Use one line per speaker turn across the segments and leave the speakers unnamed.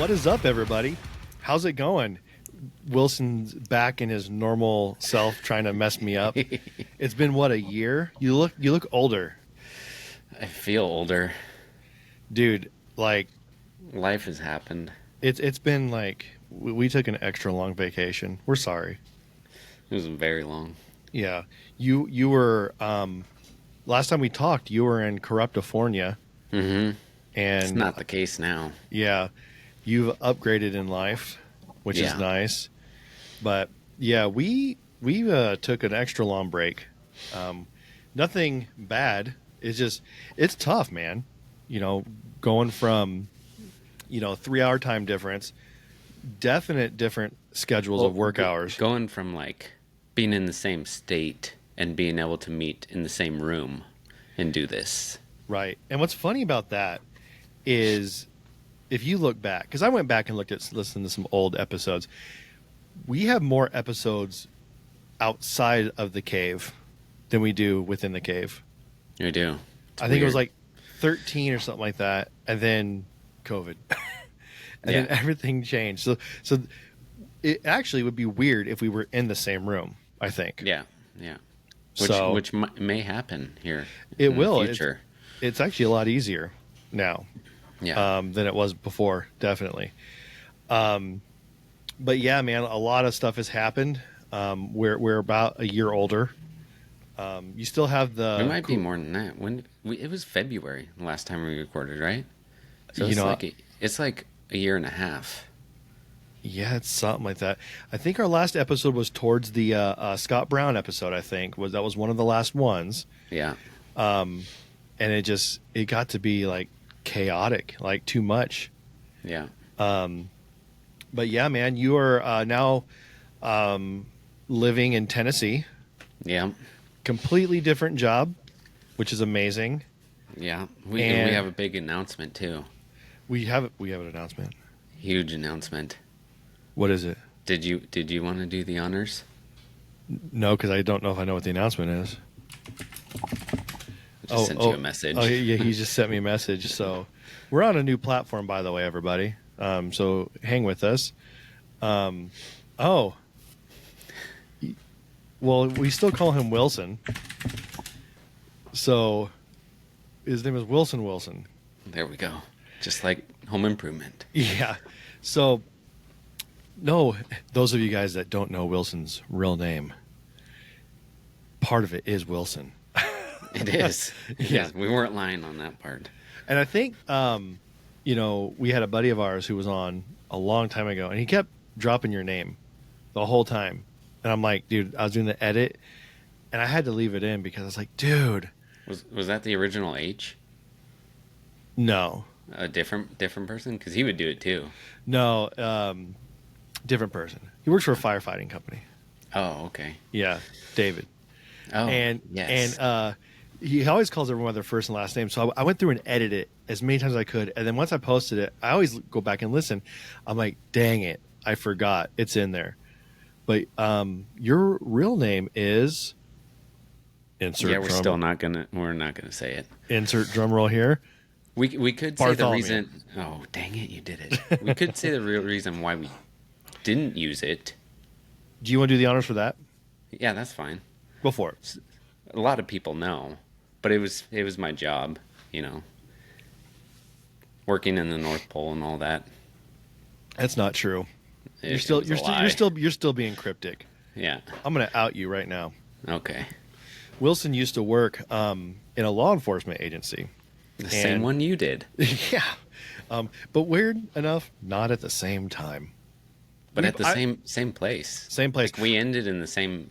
What is up, everybody? How's it going? Wilson's back in his normal self, trying to mess me up. It's been what, a year? You look older,
I feel older.
dude. Like
Life has happened.
it's been like we took an extra long vacation. We're sorry.
It was very long.
Yeah, you were last time we talked. You were in Corruptifornia,
Mm-hmm. It's
and
not the case now.
yeah, you've upgraded in life, which is
Yeah.
nice. But yeah, we took an extra long break. Nothing bad. It's tough, man. You know, going from 3 hour time difference, definite different schedules of work hours.
Going from like being in the same state and being able to meet in the same room and do this.
Right. And what's funny about that is if you look back, because I went back and listened to some old episodes, we have more episodes outside of the cave than we do within the cave.
You do. It's
I think it was
weird.
like 13 or something like that, and then COVID. And
Yeah.
then everything changed. So it actually would be weird if we were in the same room, I think.
Yeah. Which may happen here.
It
in
will.
the future.
It's actually a lot easier now.
Yeah.
Than it was before, definitely. But yeah, man, a lot of stuff has happened. We're about a year older. You still have the.
It might be more than that. It was February the last time we recorded, right? So it's like a year and a half.
Yeah, it's something like that. I think our last episode was towards the Scott Brown episode. I think that was one of the last ones,
Yeah.
and it got to be like chaotic, like too much.
Yeah.
But yeah, man, you are now living in Tennessee.
Yeah.
Completely different job, which is amazing.
Yeah. We
And-
have a big announcement too.
We have an announcement.
Huge announcement.
What is it?
Did you want to do the honors?
No, because I don't know if I know what the announcement is.
I just sent you a message.
Oh, yeah, he just sent me a message. So we're on a new platform, by the way, everybody. So hang with us. Well, we still call him Wilson. So his name is Wilson.
There we go. Just like Home Improvement.
Yeah. So, no, those of you guys that don't know Wilson's real name, part of it is Wilson.
It is. It
Yeah.
is. We weren't lying on that part.
And I think, we had a buddy of ours who was on a long time ago, and he kept dropping your name the whole time. And I'm like, dude, I was doing the edit, and I had to leave it in because I was like, dude,
Was that the original H?
no,
A different person? Because he would do it too.
no, different person. He works for a firefighting company.
Oh, okay.
Yeah, David.
Oh,
and
yes.
and he always calls everyone their first and last name. So I went through and edited it as many times as I could, and then once I posted it, I always go back and listen. I'm like, dang it, I forgot it's in there. But your real name is insert.
Yeah, we're not gonna say it.
Insert drum roll here.
We could say the
Bartholomew.
reason. Oh, dang it, you did it. We could say the real reason why we didn't use it.
Do you want to do the honors for that?
Yeah, that's fine.
Go for it.
A lot of people know, but it was my job, working in the North Pole and all that.
That's not true.
It
You're
was a lie.
still being cryptic.
Yeah.
I'm going to out you right now.
Okay.
Wilson used to work in a law enforcement agency.
The same one you did,
Yeah. But weird enough, not at the same time.
but at the same place.
Same place.
Like we ended in the same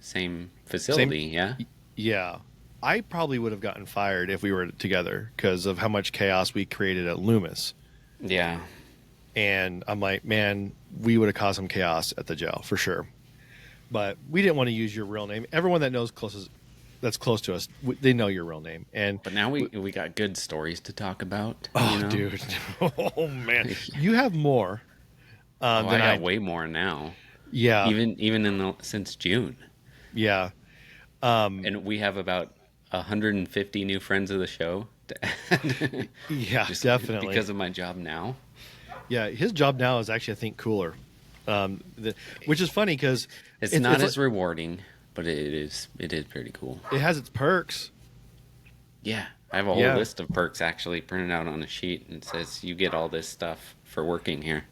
facility. Yeah.
Yeah. I probably would have gotten fired if we were together because of how much chaos we created at Loomis.
Yeah.
And I'm like, man, we would have caused some chaos at the jail for sure. But we didn't want to use your real name. Everyone that knows that's close to us, they know your real name. And
But now we got good stories to talk about.
oh, dude, oh man, you have more
I
than
got way more now.
Yeah,
Even since June.
yeah.
And we have about 150 new friends of the show.
Yeah,
Just
definitely.
because of my job now.
Yeah, his job now is actually, I think, cooler, which is funny because
It's not as rewarding, but it is pretty cool.
it has its perks.
Yeah, I have a whole
Yeah,
list of perks actually printed out on a sheet, and it says you get all this stuff for working here.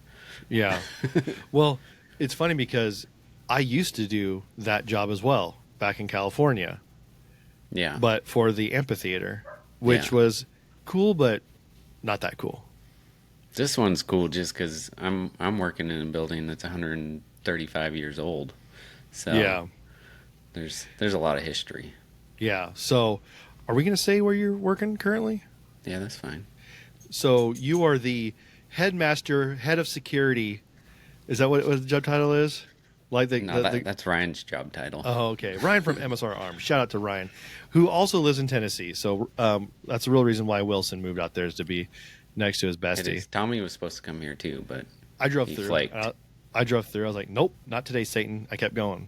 yeah. Well, it's funny because I used to do that job as well back in California,
Yeah,
but for the amphitheater, which
yeah.
was cool, but not that cool.
This one's cool just because I'm working in a building that's 135 years old, so
Yeah,
there's a lot of history.
yeah. So, are we going to say where you're working currently?
Yeah, that's fine.
So you are the headmaster, head of security. Is that what the job title is? Like
No, that's Ryan's job title.
Oh, okay. Ryan from MSR Arms. Shout out to Ryan, who also lives in Tennessee. So that's the real reason why Wilson moved out there, is to be next to his
It
bestie.
is. Tommy was supposed to come here too, but
I drove
he
through.
flaked.
I drove through. I was like, nope, not today, Satan. I kept going.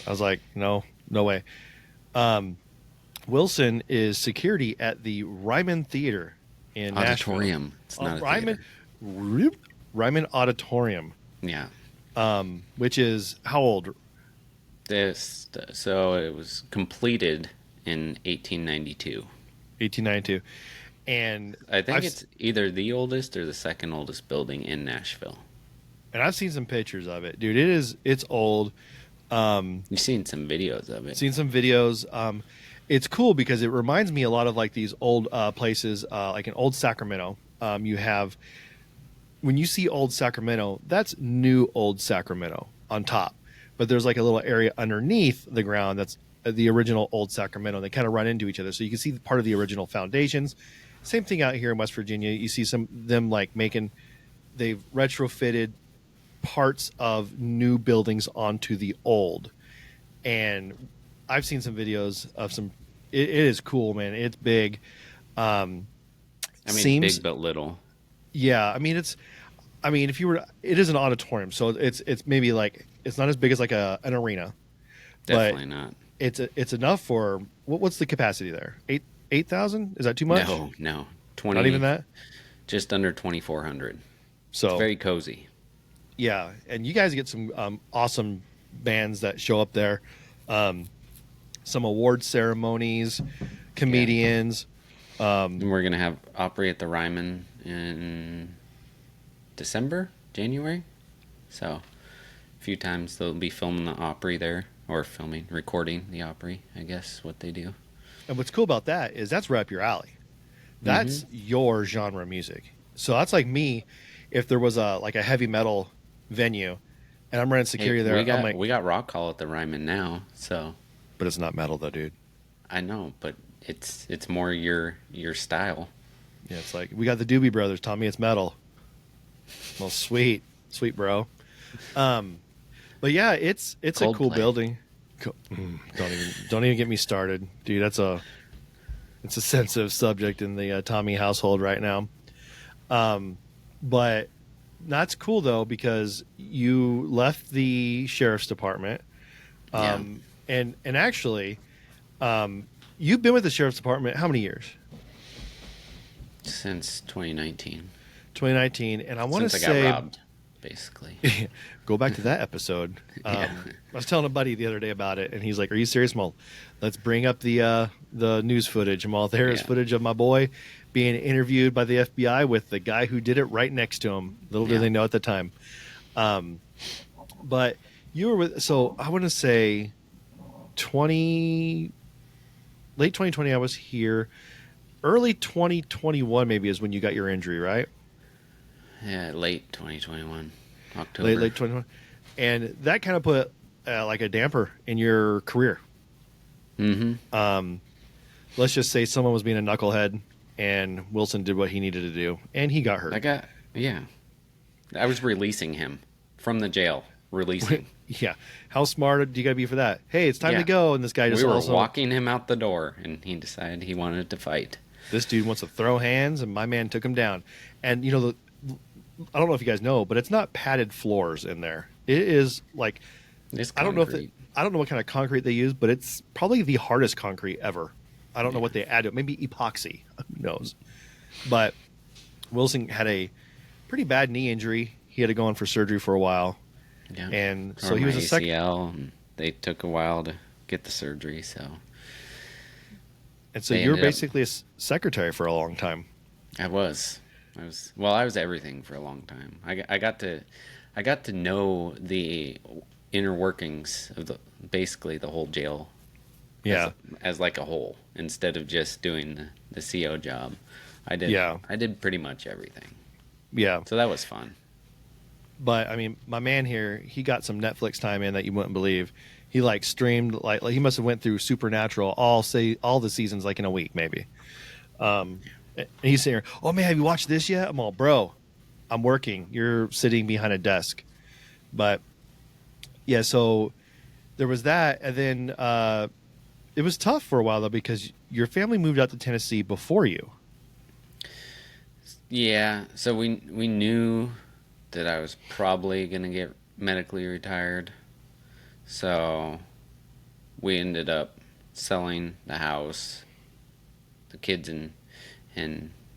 I was like, no, no way. Wilson is security at the Ryman Theater in
Auditorium. It's
Nashville.
not a
Ryman,
theater.
Ryman Auditorium,
Yeah.
which is how old?
So it was completed in 1892.
1892. And
I think it's either the oldest or the second oldest building in Nashville.
And I've seen some pictures of it, dude. It's old.
You've seen some videos of it.
Seen some videos. It's cool because it reminds me a lot of like these old places, like in old Sacramento. You have, when you see old Sacramento, that's new old Sacramento on top, but there's like a little area underneath the ground that's the original old Sacramento. They kind of run into each other, so you can see part of the original foundations. Same thing out here in West Virginia. You see them like they've retrofitted parts of new buildings onto the old, and I've seen some videos of some. It is cool, man. It's big.
Big but little.
Yeah, I mean if you were, it is an auditorium, so it's maybe like, it's not as big as like an arena.
Definitely
but
not.
It's enough for what's the capacity there? 8,000? Is that too much?
No. 20.
Not even that.
Just under 2,400.
So
it's very cozy.
Yeah, and you guys get some awesome bands that show up there. Some award ceremonies, comedians.
And we're gonna have Opry at the Ryman in January. So a few times they'll be filming the Opry there, or recording the Opry, I guess what they do.
And what's cool about that is that's right up your alley. That's your genre of music. So that's like me, if there was a heavy metal venue, and I'm running security there.
We got Rock Hall at the Ryman now, so.
But it's not metal though, dude.
I know, but it's more your style.
Yeah, it's like we got the Doobie Brothers, Tommy. It's metal. Well, sweet, bro. But yeah, it's a cool building. Don't even get me started, dude. It's a sensitive subject in the Tommy household right now. But that's cool though, because you left the sheriff's department. And actually, you've been with the sheriff's department how many years?
Since 2019.
2019, and I want to say,
since I got robbed, basically.
Go back to that episode. I was telling a buddy the other day about it, and he's like, "Are you serious, Mo? Let's bring up the news footage." And while there is footage of my boy being interviewed by the FBI with the guy who did it right next to him. Little did they know at the time. But you were with, so I want to say late 2020 I was here. Early 2021 maybe is when you got your injury, right?
Yeah, late 2021, October.
Late 2021. And that kind of put like a damper in your career. Let's just say someone was being a knucklehead and Wilson did what he needed to do and he got hurt.
I was releasing him from the jail. Releasing.
Yeah. How smart do you got to be for that? Hey, it's time to go. And this guy just
walking him out the door, and he decided he wanted to fight. This
dude wants to throw hands, and my man took him down. And, you know, I don't know if you guys know, but it's not padded floors in there. It is like, I don't know what kind of concrete they use, but it's probably the hardest concrete ever. I don't know what they add to it. Maybe epoxy. Who knows? But Wilson had a pretty bad knee injury. He had to go in for surgery for a while,
Yeah.
and
Or
so he
my
was a
ACL, and they took a while to get the surgery, so
and so
they
you're
ended up.
basically a secretary for a long time.
I was. Well, I was everything for a long time. I got to know the inner workings of basically the whole jail as
Yeah,
as like a whole instead of just doing the CO job.
yeah,
I did pretty much everything.
yeah.
So that was fun.
But I mean, my man here, he got some Netflix time in that you wouldn't believe. He like streamed like he must have went through Supernatural all the seasons like in a week maybe. And he's saying, "Oh man, have you watched this yet?" I'm all, "Bro, I'm working. You're sitting behind a desk." But yeah, so there was that, and then it was tough for a while though because your family moved out to Tennessee before you.
Yeah, so we knew that I was probably gonna get medically retired. So we ended up selling the house, the kids and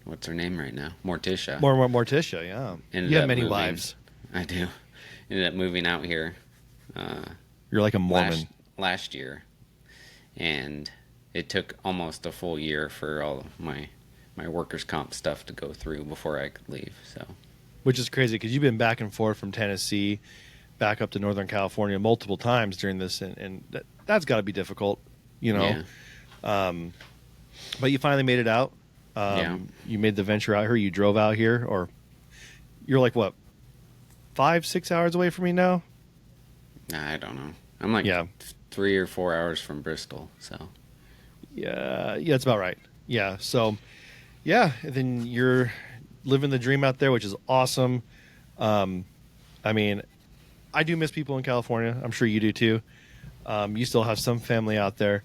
what's her name right now? Morticia.
More Morticia, yeah.
Ended
You have
up
many
moving.
wives.
I do. Ended up moving out here uh,
You're like a
last
Mormon.
last year, and it took almost a full year for all of my workers' comp stuff to go through before I could leave. So
Which is crazy because you've been back and forth from Tennessee back up to Northern California multiple times during this, and that's got to be difficult, you know.
yeah,
But you finally made it out.
yeah.
You made the venture out here. You drove out here, or you're like what, 5-6 hours away from me now?
Nah, I don't know. I'm like
Yeah,
3 or 4 hours from Bristol. So
yeah, it's about right. Yeah, so yeah, and then you're living the dream out there, which is awesome. I mean, I do miss people in California. I'm sure you do too. You still have some family out there.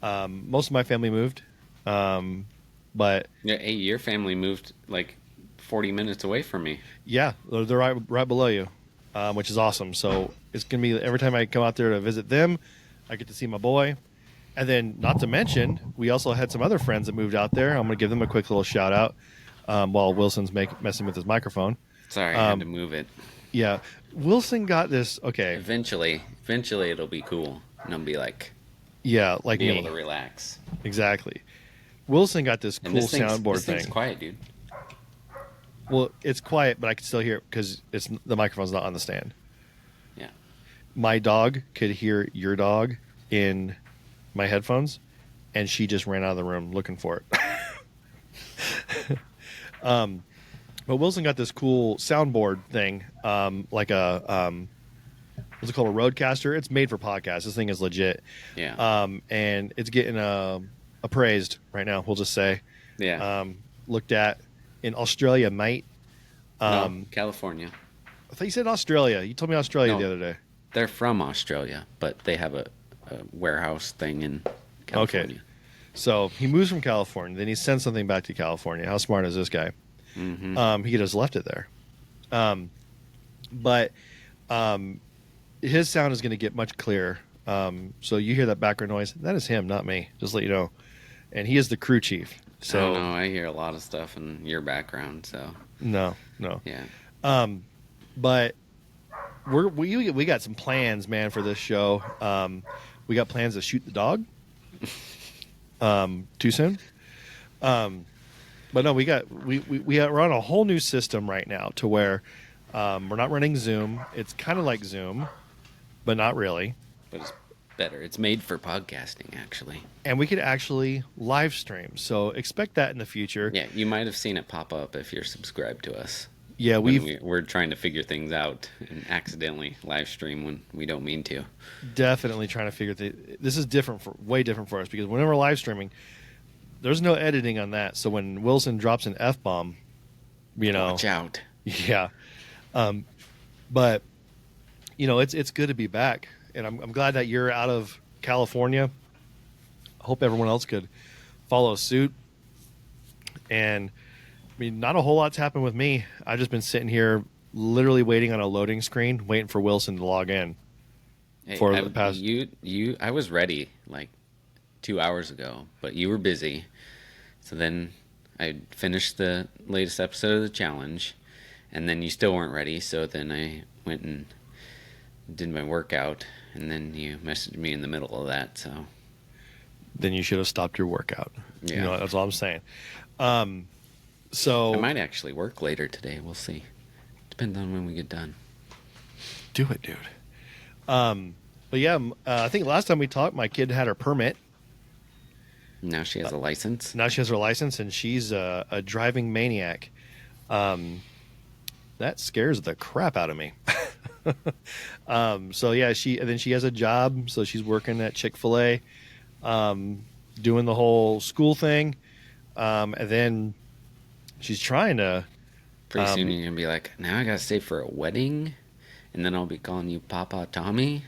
Most of my family moved, but
yeah, hey, your family moved like 40 minutes away from me.
yeah, they're right below you, which is awesome. So it's gonna be every time I come out there to visit them, I get to see my boy, and then not to mention we also had some other friends that moved out there. I'm gonna give them a quick little shout out while Wilson's messing with his microphone.
Sorry, I had to move it.
Yeah, Wilson got this. Okay,
Eventually it'll be cool, and I'll be like
yeah, like
be able
me
to relax.
exactly. Wilson got this
And
cool
this
soundboard
thing's
thing.
quiet, dude.
Well, it's quiet, but I can still hear it because it's the microphone's not on the stand.
Yeah.
My dog could hear your dog in my headphones, and she just ran out of the room looking for it. But Wilson got this cool soundboard thing, like a what's it called, a Roadcaster. It's made for podcasts. This thing is legit,
Yeah.
and it's getting appraised right now. We'll just say,
Yeah.
looked at in Australia, mate.
No, California.
I thought you said Australia. You told me Australia
No.
the other day.
They're from Australia, but they have a warehouse thing in California.
Okay. So he moves from California, then he sends something back to California. How smart is this guy?
Mm-hmm.
He just left it there. But his sound is going to get much clearer. So you hear that background noise. That is him, not me. Just let you know. And he is the crew chief.
I
So
don't know. I hear a lot of stuff in your background, so
no.
yeah.
But we got some plans, man, for this show. We got plans to shoot the dog. Too soon. But no, we're on a whole new system right now to where we're not running Zoom. It's kind of like Zoom, but not really.
But it's better. It's made for podcasting, actually.
And we could actually live stream. So expect that in the future.
Yeah, you might have seen it pop up if you're subscribed to us.
Yeah,
We're trying to figure things out and accidentally live stream when we don't mean to.
definitely trying to figure this is way different for us because whenever we're live streaming, there's no editing on that. So when Wilson drops an F-bomb,
Watch out.
yeah. But it's good to be back, and I'm glad that you're out of California. I hope everyone else could follow suit. And I mean, not a whole lot's happened with me. I've just been sitting here, literally waiting on a loading screen, waiting for Wilson to log in.
Hey,
For the past-
I was ready like 2 hours ago, but you were busy. So then I finished the latest episode of the challenge, and then you still weren't ready. So then I went and did my workout, and then you messaged me in the middle of that. So
Then you should have stopped your workout.
yeah,
You know, that's all I'm saying.
I
So
might actually work later today. We'll see. Depends on when we get done.
do it, dude. But yeah, I think last time we talked, my kid had her permit.
Now she has a license.
Now she has her license, and she's a driving maniac. That scares the crap out of me. So yeah, she has a job, so she's working at Chick-fil-A, doing the whole school thing, and then she's trying to.
Pretty soon you're gonna be like, now I gotta stay for a wedding, and then I'll be calling you Papa Tommy.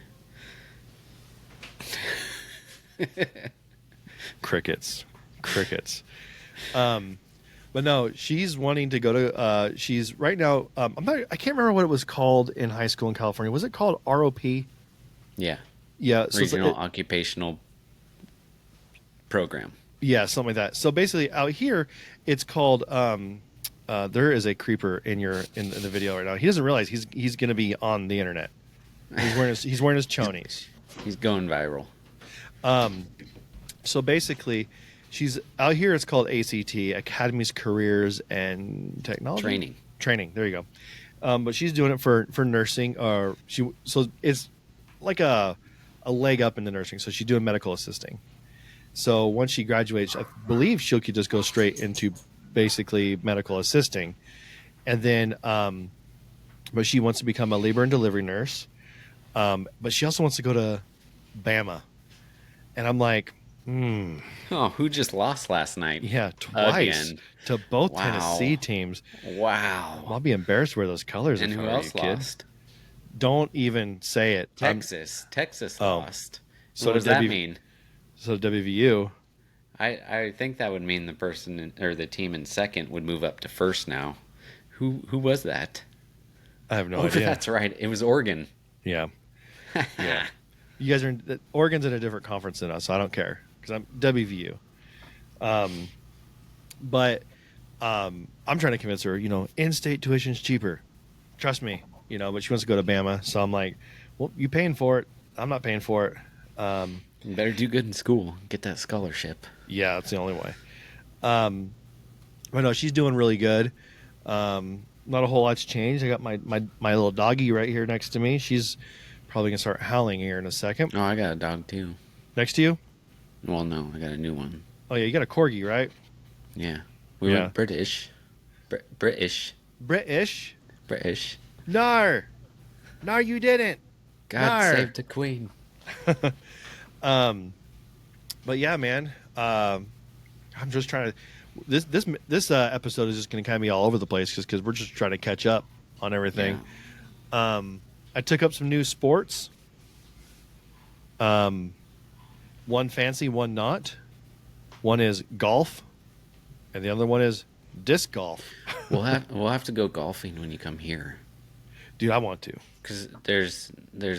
Crickets. But no, she's wanting to go to. She's right now. I can't remember what it was called in high school in California. Was it called ROP?
Yeah,
Yeah, so
Regional Occupational Program.
yeah, something like that. So basically, out here, it's called. There is a creeper in the video right now. He doesn't realize he's going to be on the internet. He's wearing his chonies.
He's going viral.
So basically, she's out here. It's called ACT, Academies, Careers, and Technology Training. There you go. But she's doing it for nursing. So it's like a leg up into nursing. So she's doing medical assisting. So once she graduates, I believe she could just go straight into basically medical assisting, and then but she wants to become a labor and delivery nurse. But she also wants to go to Bama, and I'm like.
Oh, who just lost last night?
Yeah, twice
Again.
to both
Wow.
Tennessee teams.
Wow.
I'll be embarrassed to wear those colors.
And
in
who
front of
else
you, kid.
lost?
Don't even say it.
Texas. Texas lost.
So
What does
did
that
W-
mean?
So WVU.
I think that would mean the person or the team in second would move up to first now. Who was that?
I have no
Oh,
idea.
that's right. It was Oregon.
Yeah, yeah. You guys are Oregon's in a different conference than us, so I don't care because I'm WVU. But I'm trying to convince her. In-state tuition's cheaper. Trust me. But she wants to go to Bama, so I'm like, well, you paying for it? I'm not paying for it.
You better do good in school. Get that scholarship.
Yeah, that's the only way. But no, she's doing really good. Not a whole lot's changed. I got my little doggy right here next to me. She's probably gonna start howling here in a second.
Oh, I got a dog too.
Next to you?
Well, no, I got a new one.
Oh yeah, you got a corgi, right?
Yeah. We went British. British.
British?
British.
No, you didn't.
God
Nar.
save the queen.
But yeah, man. I'm just trying to. This episode is just going to kind of be all over the place because we're just trying to catch up on everything.
Yeah.
I took up some new sports. One fancy, one not. One is golf, and the other one is disc golf.
We'll have to go golfing when you come here.
Dude, I want to.
Because there's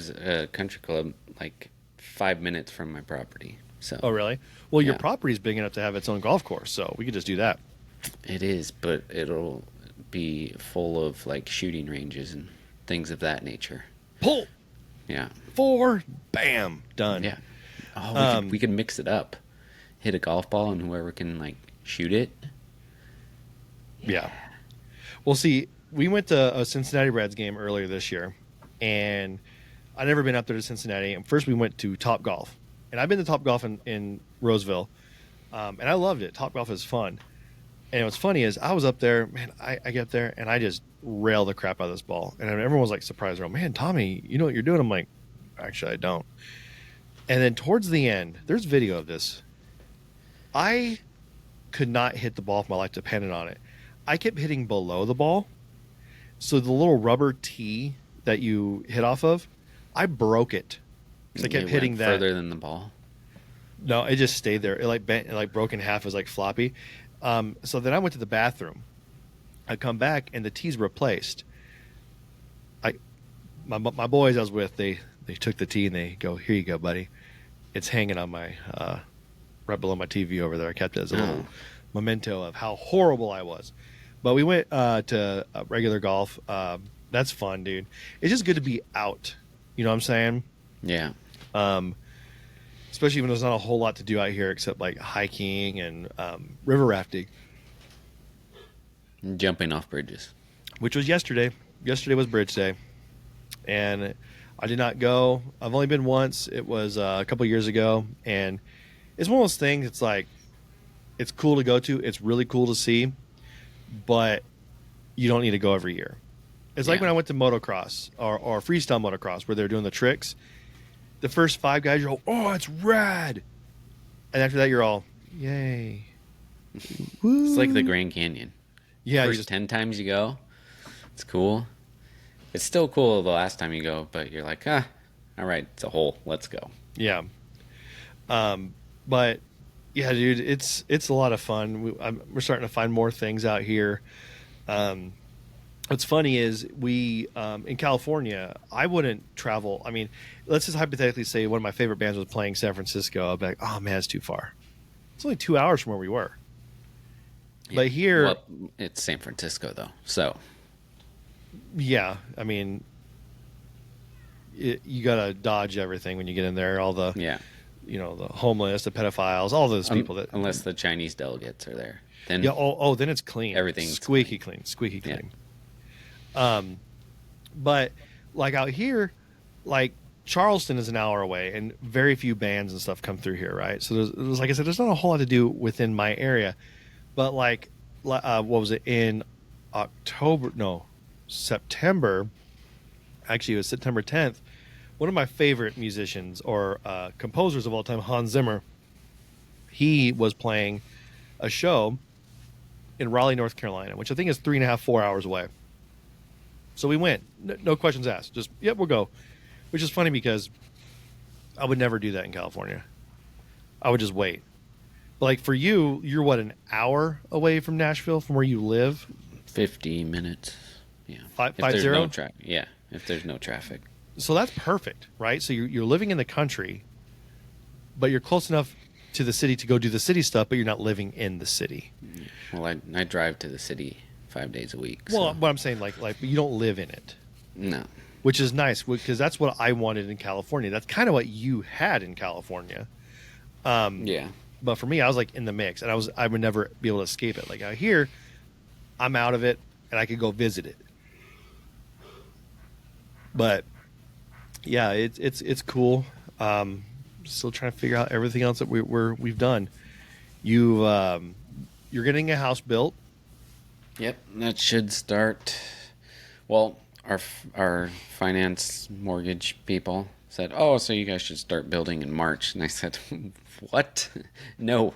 a country club like 5 minutes from my property. So
Oh, really? Well, your
Yeah.
property's big enough to have its own golf course, so we could just do that.
it is, but it'll be full of like shooting ranges and things of that nature.
Pull
Yeah,
4, bam, done.
yeah. Oh, we could mix it up. Hit a golf ball and whoever can like shoot it.
Yeah. Well, see, we went to a Cincinnati Reds game earlier this year, and I'd never been up there to Cincinnati. And first, we went to Top Golf, and I've been to Top Golf in Roseville, and I loved it. Top Golf is fun. And what's funny is I was up there, man. I get there and I just rail the crap out of this ball, and everyone was like surprised. Oh, man, Tommy, you know what you're doing? I'm like, actually, I don't. And then towards the end, there's video of this. I could not hit the ball if my life depended on it. I kept hitting below the ball. So the little rubber tee that you hit off of, I broke it. Because I kept
It
hitting
went
that.
further than the ball.
No, it just stayed there. It like bent, it like broke in half. It was like floppy. So then I went to the bathroom. I come back and the tee's replaced. My boys I was with, they took the tee and they go, "Here you go, buddy. It's hanging on my right below my TV over there. I kept it as a little memento of how horrible I was." But we went to regular golf. That's fun, dude. It's just good to be out. You know what I'm saying?
Yeah.
Um, Especially when there's not a whole lot to do out here except like hiking and river rafting,
Jumping off bridges.
which was yesterday. Yesterday was Bridge Day, and I did not go. I've only been once. It was a couple years ago, and it's one of those things. It's like it's cool to go to. It's really cool to see, but you don't need to go every year. It's like
Yeah.
when I went to motocross or freestyle motocross where they're doing the tricks. The first five guys, you're all, oh, it's rad. And after that, you're all, yay. Woo.
It's like the Grand Canyon.
Yeah, you
First
just,
10 times you go, it's cool. It's still cool the last time you go, but you're like, all right, it's a hole. Let's go.
yeah. But yeah, dude, it's a lot of fun. We're starting to find more things out here. What's funny is we in California, I wouldn't travel. I mean, let's just hypothetically say one of my favorite bands was playing San Francisco. I'd be like, oh man, it's too far. It's only 2 hours from where we were. But here,
Well, it's San Francisco, though. So,
yeah, I mean, you gotta dodge everything when you get in there. All the,
yeah.
the homeless, the pedophiles, all those people that.
Unless the Chinese delegates are there. Then
Yeah. Oh, then it's clean.
Everything's
squeaky clean. Squeaky
Yeah.
clean. But like out here, like Charleston is an hour away, and very few bands and stuff come through here, right? So there's like I said, there's not a whole lot to do within my area. But like, what was it in October? No, September. Actually, it was September 10th. One of my favorite musicians or composers of all time, Hans Zimmer. He was playing a show in Raleigh, North Carolina, which I think is 3.5, 4 hours away. So we went, no questions asked. Just, yep, we'll go. Which is funny because I would never do that in California. I would just wait. But like for you, you're what, an hour away from Nashville from where you live?
50 minutes. Yeah.
Five
If there's
zero?
no traffic. Yeah. If there's no traffic.
So that's perfect, right? So you're living in the country, but you're close enough to the city to go do the city stuff, but you're not living in the city.
Well, I drive to the city 5 days a week.
Well,
So.
what I'm saying, like you don't live in it,
No.
which is nice because that's what I wanted in California. That's kind of what you had in California.
Yeah.
But for me, I was like in the mix, and I would never be able to escape it. Like out here, I'm out of it, and I could go visit it. But yeah, it's cool. Still trying to figure out everything else that we've done. You're getting a house built.
Yep. That should start. Well, our finance mortgage people said, "Oh, so you guys should start building in March." And I said, "What? No,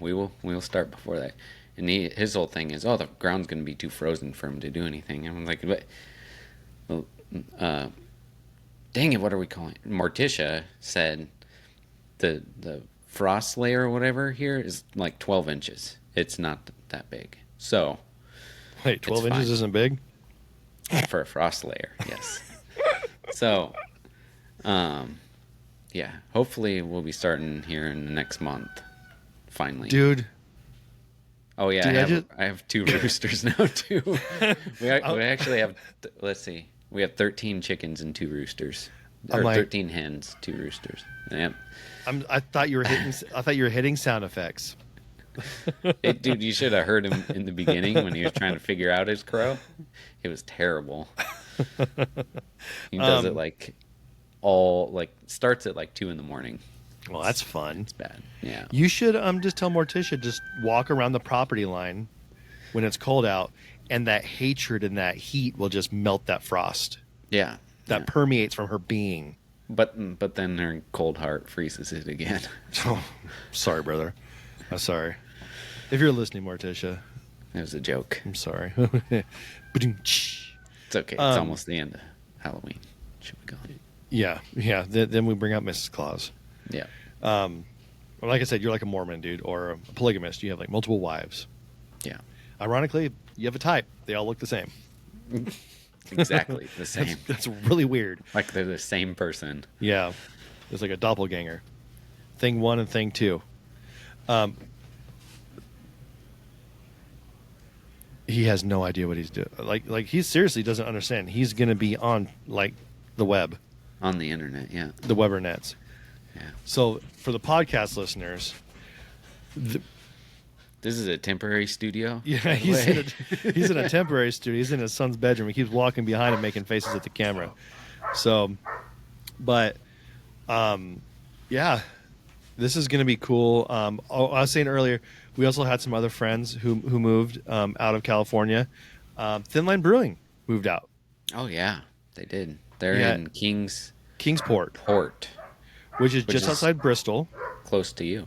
we will start before that." And his whole thing is, "Oh, the ground's going to be too frozen for him to do anything." And I'm like, "But, well, dang it, what are we calling it?" Morticia said the frost layer or whatever here is like 12 inches. It's not that big. So
Wait, 12
It's
inches
fine.
isn't big?
for a frost layer, yes. So, yeah, hopefully we'll be starting here in the next month. Finally,
Dude,
Oh yeah,
dude,
I have two roosters now too. We actually have. Let's see, we have 13 chickens and two roosters.
I'm
Or
like-
13 hens, two roosters. Yep.
I thought you were hitting sound effects.
Hey, dude, you should have heard him in the beginning when he was trying to figure out his crow. It was terrible. He does it starts at like 2 a.m.
Well, that's fun.
It's bad. Yeah.
You should just tell Morticia just walk around the property line when it's cold out, and that hatred and that heat will just melt that frost
Yeah.
that permeates from her being.
But then her cold heart freezes it again.
Oh, sorry, brother. I'm sorry. If you're listening, Morticia,
It was a joke.
I'm sorry. Ba-doom.
It's okay. It's almost the end of Halloween. Should we go?
Yeah. Then we bring out Mrs. Claus.
Yeah.
Well, like I said, you're like a Mormon dude or a polygamist. You have like multiple wives.
Yeah.
Ironically, you have a type. They all look the same.
Exactly the same.
That's really weird.
Like they're the same person.
Yeah. It's like a doppelganger. Thing 1 and thing 2. he has no idea what he's doing. Like he seriously doesn't understand. He's going to be on like the web,
On the internet, yeah.
the Webernets.
Yeah.
So for the podcast listeners,
This is a temporary studio.
yeah, he's in a temporary studio. He's in his son's bedroom. He keeps walking behind him, making faces at the camera. So, but, yeah, this is going to be cool. I was saying earlier, we also had some other friends who moved out of California. Thin Line Brewing moved out.
Oh yeah, they did. They're
Yeah.
in
Kingsport,
Port,
which is just
is-
outside Bristol.
close to you.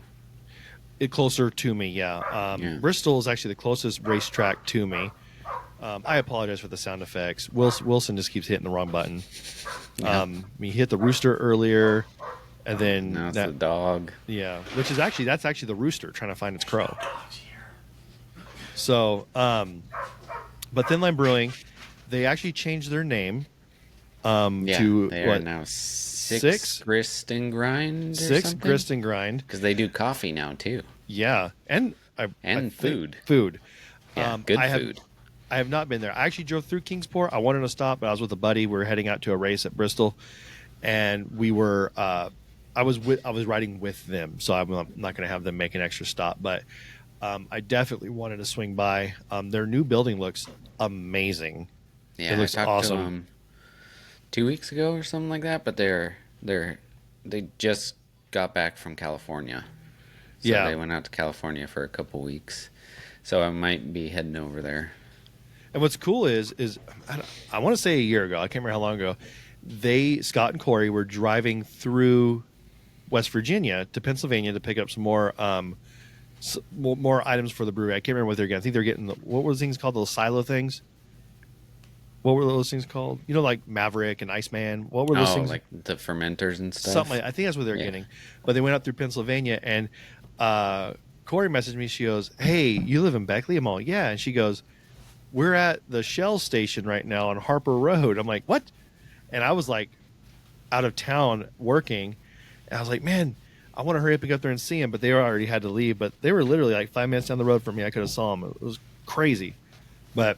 It closer to me, yeah.
Yeah.
Bristol is actually the closest racetrack to me. I apologize for the sound effects. Wilson just keeps hitting the wrong button.
Yeah.
He hit the rooster earlier, and then
Now it's the dog.
yeah, that's actually the rooster trying to find its crow. So, but Thin Line Brewing, they actually changed their name
Yeah,
to
they are
what?
now
Six?
six grist and grind.
Six Grist and Grind.
because they do coffee now too.
Yeah, and I think
food.
Food.
Yeah, good
I
food.
I have not been there. I actually drove through Kingsport. I wanted to stop, but I was with a buddy. We were heading out to a race at Bristol, and we were. I was riding with them, so I'm not going to have them make an extra stop. But I definitely wanted to swing by. Their new building looks amazing.
Yeah,
It looks
I talked
awesome.
to them 2 weeks ago or something like that. But they just got back from California. So
Yeah.
they went out to California for a couple weeks. So I might be heading over there.
And what's cool is I want to say a year ago. I can't remember how long ago. Scott and Corey were driving through West Virginia to Pennsylvania to pick up some more more items for the brewery. I can't remember what they're getting. I think they're getting what were those things called? Those silo things. What were those things called? You know, like Maverick and Iceman. What were those things?
Like the fermenters and stuff.
Something. I think that's what they're
Yeah.
getting. But they went up through Pennsylvania, and Corey messaged me. She goes, "Hey, you live in Beckley?" I'm all, "Yeah." And she goes, "We're at the Shell station right now on Harper Road." I'm like, "What?" And I was like, out of town working, and I was like, "Man, I want to hurry up and get up there and see him." But they already had to leave. But they were literally like 5 minutes down the road from me. I could have saw them. It was crazy. But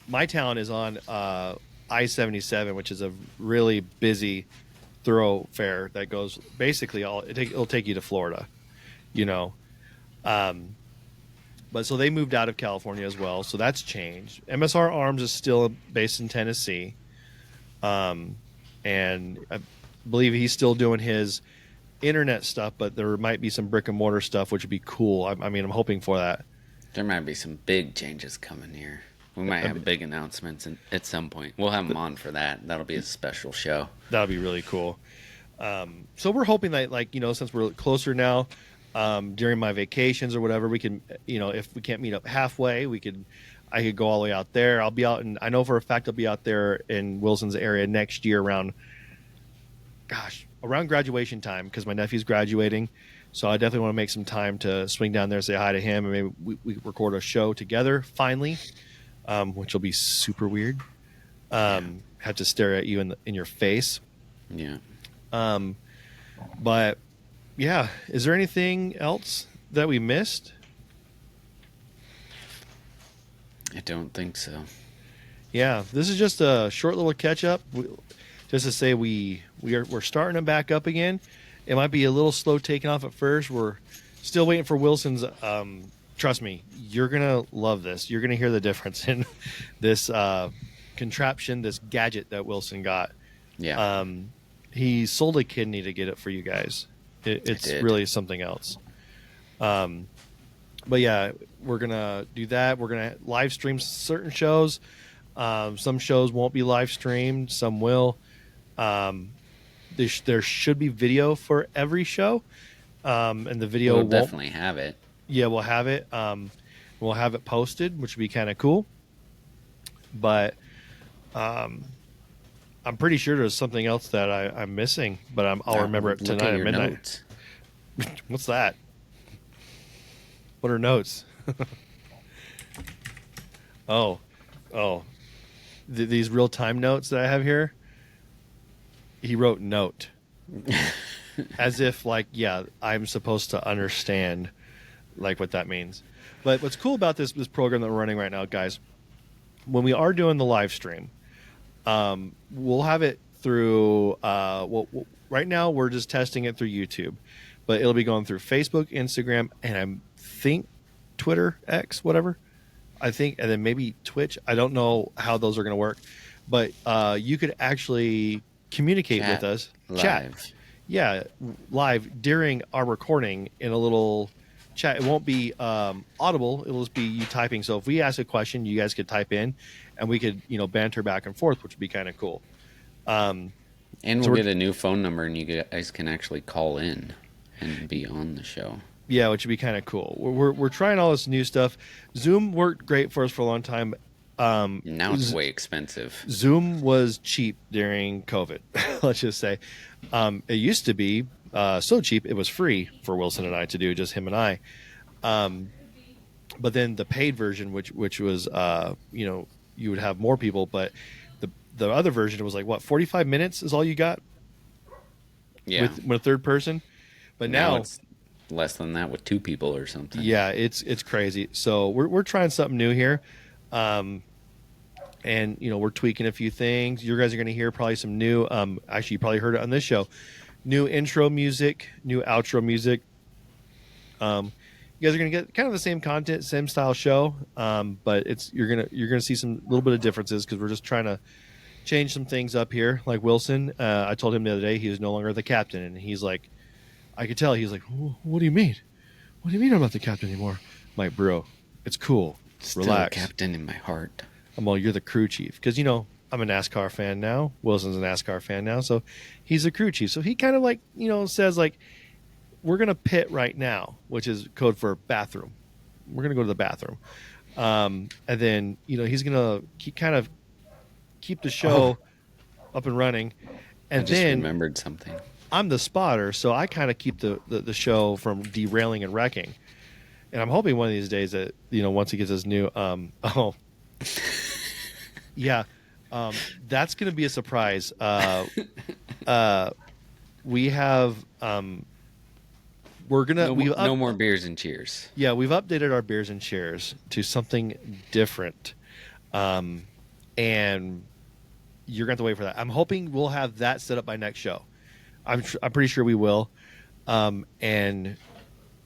my town is on I-77, which is a really busy thoroughfare that goes basically it'll take you to Florida, you know. But so they moved out of California as well, so that's changed. MSR Arms is still based in Tennessee, and I believe he's still doing his internet stuff, but there might be some brick and mortar stuff, which would be cool. I mean, I'm hoping for that.
There might be some big changes coming here. We might have big announcements at some point. We'll have them on for that. That'll be a special show.
That'll be really cool. So we're hoping that, like, you know, since we're closer now, during my vacations or whatever, we can, you know, if we can't meet up halfway, I could go all the way out there. I'll be out, and I know for a fact I'll be out there in Wilson's area next year around graduation time, because my nephew's graduating. So I definitely want to make some time to swing down there, say hi to him, and maybe we record a show together finally, which will be super weird. Have to stare at you in your face.
Yeah.
But yeah, is there anything else that we missed?
I don't think so.
Yeah, this is just a short little catch up, just to say we're starting to back up again. It might be a little slow taking off at first. We're still waiting for Wilson's. Trust me, you're gonna love this. You're gonna hear the difference in this contraption, this gadget that Wilson got.
Yeah.
He sold a kidney to get it for you guys. It's
did.
really something else. But yeah, we're gonna do that. We're gonna live stream certain shows. Some shows won't be live streamed. Some will. There should be video for every show, and the video
we'll
won't.
definitely have it.
Yeah, we'll have it. We'll have it posted, which would be kind of cool. But I'm pretty sure there's something else that I'm missing, but I'll remember it
Look
tonight
at
at
your
midnight.
notes.
What's that? What are notes? Oh. These real time notes that I have here. He wrote note, as if like, yeah, I'm supposed to understand like what that means. But what's cool about this program that we're running right now, guys, when we are doing the live stream, we'll have it through. Right now we're just testing it through YouTube, but it'll be going through Facebook, Instagram, and I think Twitter, X, whatever. I think, and then maybe Twitch. I don't know how those are going to work, but you could actually communicate with us, chat. Yeah, live during our recording in a little chat. It won't be audible. It'll just be you typing. So if we ask a question, you guys could type in, and we could banter back and forth, which would be kind of cool.
And we'll get a new phone number, and you guys can actually call in and be on the show.
Yeah, which would be kind of cool. We're trying all this new stuff. Zoom worked great for us for a long time.
Now it's way expensive.
Zoom was cheap during COVID, let's just say. It used to be so cheap, it was free for Wilson and I to do, just him and I. But then the paid version, which was, you would have more people, but the other version was like, what, 45 minutes is all you got?
Yeah.
With a third person? But now
it's less than that with two people or something.
Yeah, it's crazy. So we're trying something new here. And we're tweaking a few things. You guys are going to hear probably some new. Actually, you probably heard it on this show. New intro music, new outro music. You guys are going to get kind of the same content, same style show. But you're gonna see some little bit of differences because we're just trying to change some things up here. Like Wilson, I told him the other day he was no longer the captain, and he's like, I could tell he's like, what do you mean? What do you mean I'm not the captain anymore? I'm like, bro, it's cool.
Still
Relax.
A captain in my heart.
Well, you're the crew chief because I'm a NASCAR fan now. Wilson's a NASCAR fan now, so he's the crew chief. So he kind of says like, we're gonna pit right now, which is code for bathroom. We're gonna go to the bathroom, and then he's gonna keep the show up and running. And
I just
then
remembered something.
I'm the spotter, so I kind of keep the show from derailing and wrecking. And I'm hoping one of these days that once he gets his new yeah, that's going to be a surprise. We have
no more beers and cheers.
Yeah, we've updated our beers and cheers to something different, and you're going to have to wait for that. I'm hoping we'll have that set up by next show. I'm pretty sure we will, and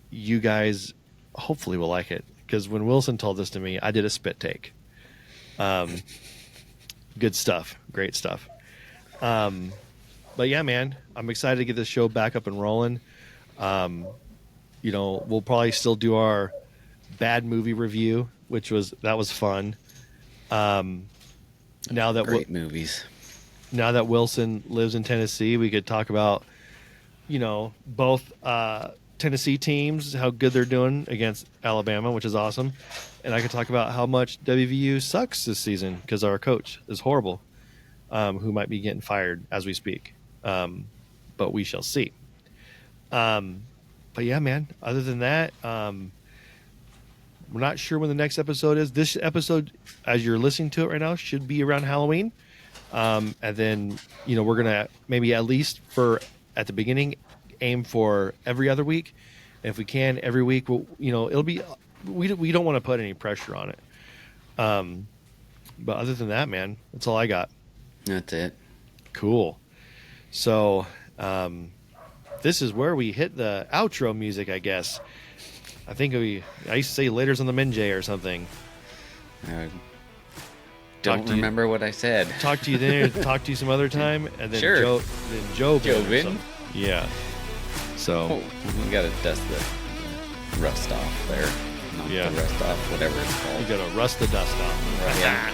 you guys hopefully will like it because when Wilson told this to me, I did a spit take. Good stuff, great stuff. But yeah, man, I'm excited to get this show back up and rolling. We'll probably still do our bad movie review, that was fun. Now that
great movies.
Now that Wilson lives in Tennessee, we could talk about, both Tennessee teams, how good they're doing against Alabama, which is awesome. And I could talk about how much WVU sucks this season because our coach is horrible, who might be getting fired as we speak. But we shall see. But yeah, man, other than that, we're not sure when the next episode is. This episode, as you're listening to it right now, should be around Halloween. And then, we're going to maybe at least at the beginning, aim for every other week. And if we can, every week, it'll be, we don't want to put any pressure on it. But other than that, man, that's all I got.
That's it.
Cool. So, this is where we hit the outro music, I guess. I think I used to say laters on the Minjay or something.
Don't remember what I said.
Talk to you then. Talk to you some other time, and then
sure.
Joe
Vin?
Yeah. So
we gotta dust the rust off there. Not the rust off, whatever it's called.
You gotta rust the dust off.
Yeah.